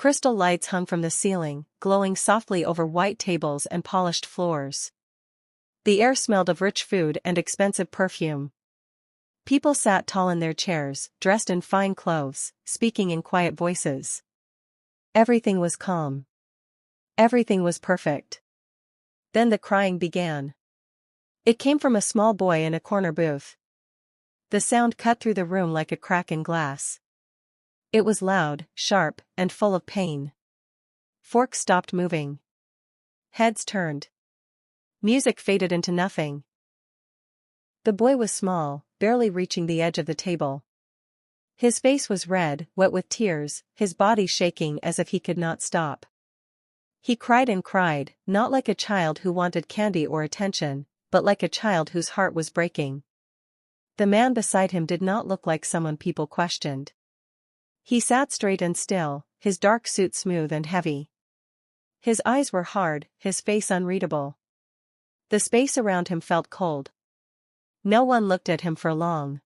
Crystal lights hung from the ceiling, glowing softly over white tables and polished floors. The air smelled of rich food and expensive perfume. People sat tall in their chairs, dressed in fine clothes, speaking in quiet voices. Everything was calm. Everything was perfect. Then the crying began. It came from a small boy in a corner booth. The sound cut through the room like a crack in glass. It was loud, sharp, and full of pain. Forks stopped moving. Heads turned. Music faded into nothing. The boy was small, barely reaching the edge of the table. His face was red, wet with tears, his body shaking as if he could not stop. He cried and cried, not like a child who wanted candy or attention, but like a child whose heart was breaking. The man beside him did not look like someone people questioned. He sat straight and still, his dark suit smooth and heavy. His eyes were hard, his face unreadable. The space around him felt cold. No one looked at him for long.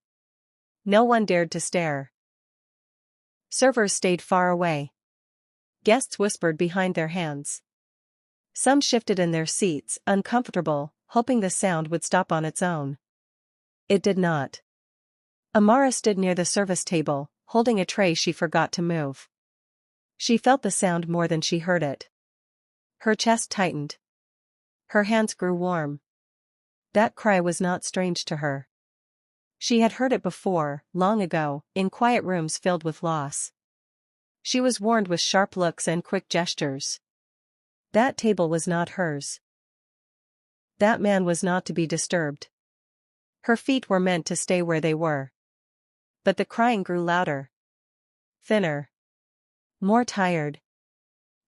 No one dared to stare. Servers stayed far away. Guests whispered behind their hands. Some shifted in their seats, uncomfortable, hoping the sound would stop on its own. It did not. Amara stood near the service table, holding a tray she forgot to move. She felt the sound more than she heard it. Her chest tightened. Her hands grew warm. That cry was not strange to her. She had heard it before, long ago, in quiet rooms filled with loss. She was warned with sharp looks and quick gestures. That table was not hers. That man was not to be disturbed. Her feet were meant to stay where they were. But the crying grew louder. Thinner. More tired.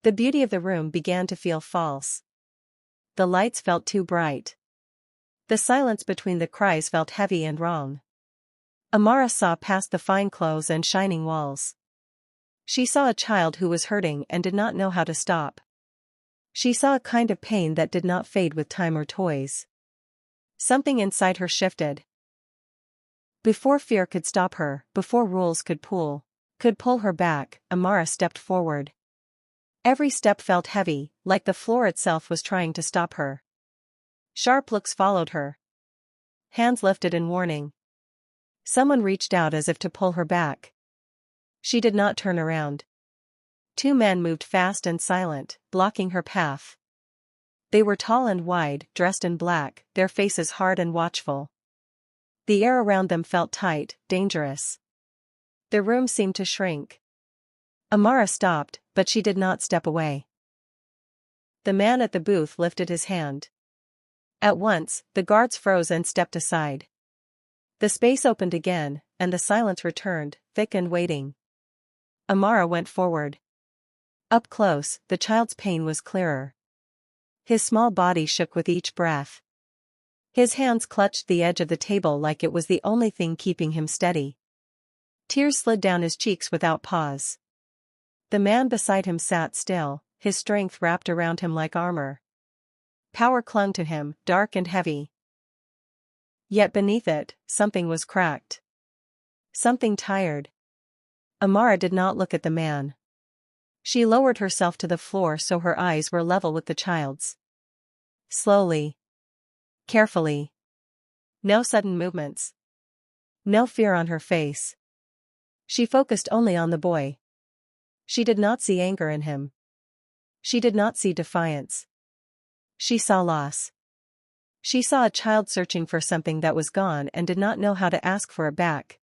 The beauty of the room began to feel false. The lights felt too bright. The silence between the cries felt heavy and wrong. Amara saw past the fine clothes and shining walls. She saw a child who was hurting and did not know how to stop. She saw a kind of pain that did not fade with time or toys. Something inside her shifted. Before fear could stop her, before rules could pull her back, Amara stepped forward. Every step felt heavy, like the floor itself was trying to stop her. Sharp looks followed her. Hands lifted in warning. Someone reached out as if to pull her back. She did not turn around. Two men moved fast and silent, blocking her path. They were tall and wide, dressed in black, their faces hard and watchful. The air around them felt tight, dangerous. The room seemed to shrink. Amara stopped, but she did not step away. The man at the booth lifted his hand. At once, the guards froze and stepped aside. The space opened again, and the silence returned, thick and waiting. Amara went forward. Up close, the child's pain was clearer. His small body shook with each breath. His hands clutched the edge of the table like it was the only thing keeping him steady. Tears slid down his cheeks without pause. The man beside him sat still, his strength wrapped around him like armor. Power clung to him, dark and heavy. Yet beneath it, something was cracked. Something tired. Amara did not look at the man. She lowered herself to the floor so her eyes were level with the child's. Slowly. Carefully. No sudden movements. No fear on her face. She focused only on the boy. She did not see anger in him. She did not see defiance. She saw loss. She saw a child searching for something that was gone and did not know how to ask for it back.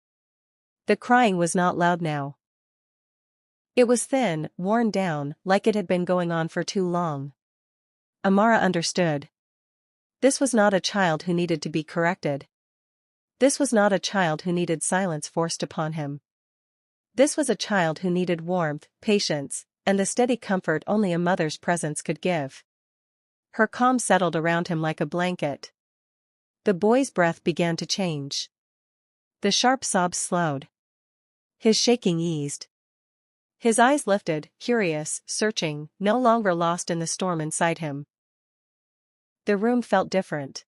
The crying was not loud now. It was thin, worn down, like it had been going on for too long. Amara understood. This was not a child who needed to be corrected. This was not a child who needed silence forced upon him. This was a child who needed warmth, patience, and the steady comfort only a mother's presence could give. Her calm settled around him like a blanket. The boy's breath began to change. The sharp sobs slowed. His shaking eased. His eyes lifted, curious, searching, no longer lost in the storm inside him. The room felt different.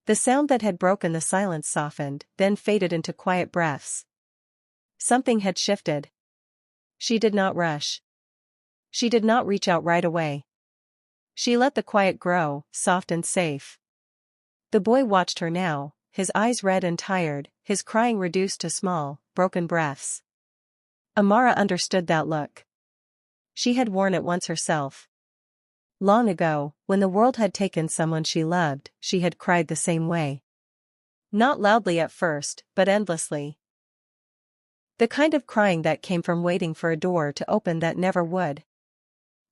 The sound that had broken the silence softened, then faded into quiet breaths. Something had shifted. She did not rush. She did not reach out right away. She let the quiet grow, soft and safe. The boy watched her now, his eyes red and tired, his crying reduced to small, broken breaths. Amara understood that look. She had worn it once herself. Long ago, when the world had taken someone she loved, she had cried the same way. Not loudly at first, but endlessly. The kind of crying that came from waiting for a door to open that never would.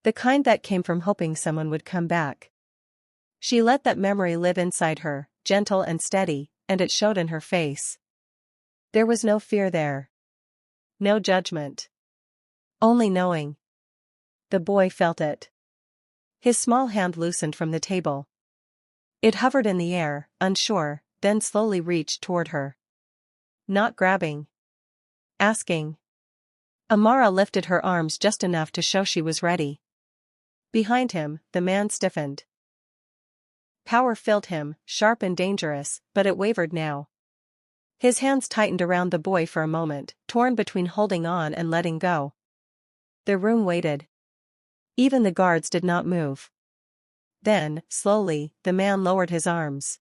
The kind that came from hoping someone would come back. She let that memory live inside her, gentle and steady, and it showed in her face. There was no fear there. No judgment. Only knowing. The boy felt it. His small hand loosened from the table. It hovered in the air, unsure, then slowly reached toward her. Not grabbing. Asking. Amara lifted her arms just enough to show she was ready. Behind him, the man stiffened. Power filled him, sharp and dangerous, but it wavered now. His hands tightened around the boy for a moment, torn between holding on and letting go. The room waited. Even the guards did not move. Then, slowly, the man lowered his arms.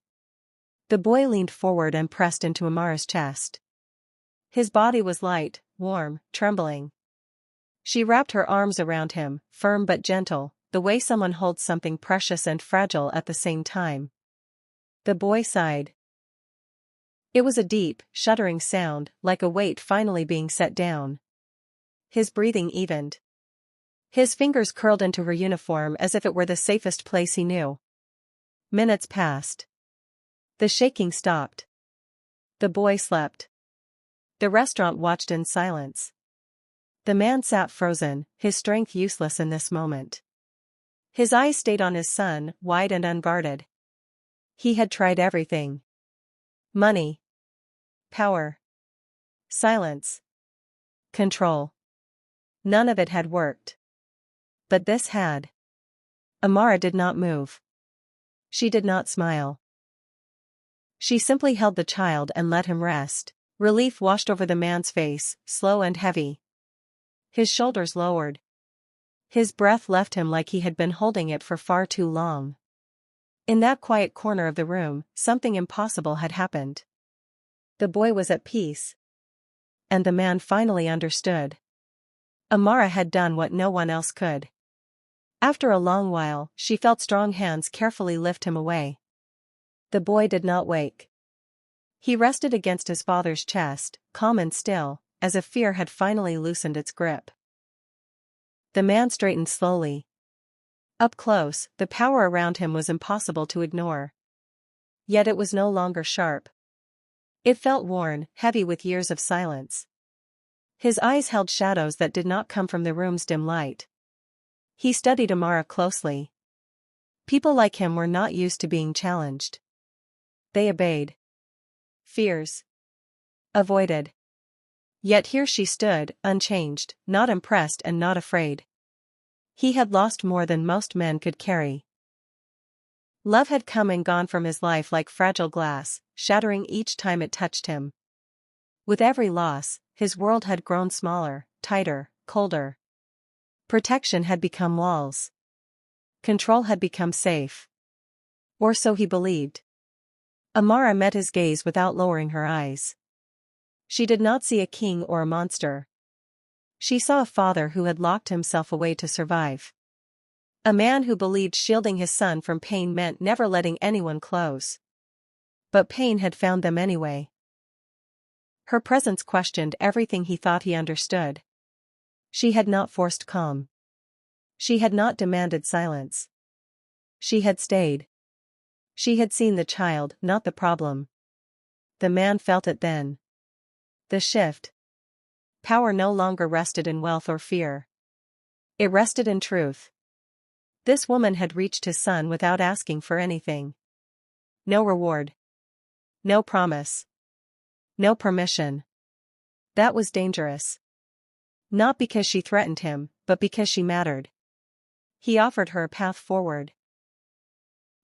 The boy leaned forward and pressed into Amara's chest. His body was light, warm, trembling. She wrapped her arms around him, firm but gentle, the way someone holds something precious and fragile at the same time. The boy sighed. It was a deep, shuddering sound, like a weight finally being set down. His breathing evened. His fingers curled into her uniform as if it were the safest place he knew. Minutes passed. The shaking stopped. The boy slept. The restaurant watched in silence. The man sat frozen, his strength useless in this moment. His eyes stayed on his son, wide and unguarded. He had tried everything. Money. Power. Silence. Control. None of it had worked. But this had. Amara did not move. She did not smile. She simply held the child and let him rest. Relief washed over the man's face, slow and heavy. His shoulders lowered. His breath left him like he had been holding it for far too long. In that quiet corner of the room, something impossible had happened. The boy was at peace. And the man finally understood. Amara had done what no one else could. After a long while, she felt strong hands carefully lift him away. The boy did not wake. He rested against his father's chest, calm and still, as if fear had finally loosened its grip. The man straightened slowly. Up close, the power around him was impossible to ignore. Yet it was no longer sharp. It felt worn, heavy with years of silence. His eyes held shadows that did not come from the room's dim light. He studied Amara closely. People like him were not used to being challenged. They obeyed. Fears. Avoided. Yet here she stood, unchanged, not impressed and not afraid. He had lost more than most men could carry. Love had come and gone from his life like fragile glass, shattering each time it touched him. With every loss, his world had grown smaller, tighter, colder. Protection had become walls. Control had become safe. Or so he believed. Amara met his gaze without lowering her eyes. She did not see a king or a monster. She saw a father who had locked himself away to survive. A man who believed shielding his son from pain meant never letting anyone close. But pain had found them anyway. Her presence questioned everything he thought he understood. She had not forced calm. She had not demanded silence. She had stayed. She had seen the child, not the problem. The man felt it then. The shift. Power no longer rested in wealth or fear. It rested in truth. This woman had reached his son without asking for anything. No reward. No promise. No permission. That was dangerous. Not because she threatened him, but because she mattered. He offered her a path forward.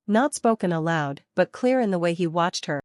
Not spoken aloud, but clear in the way he watched her.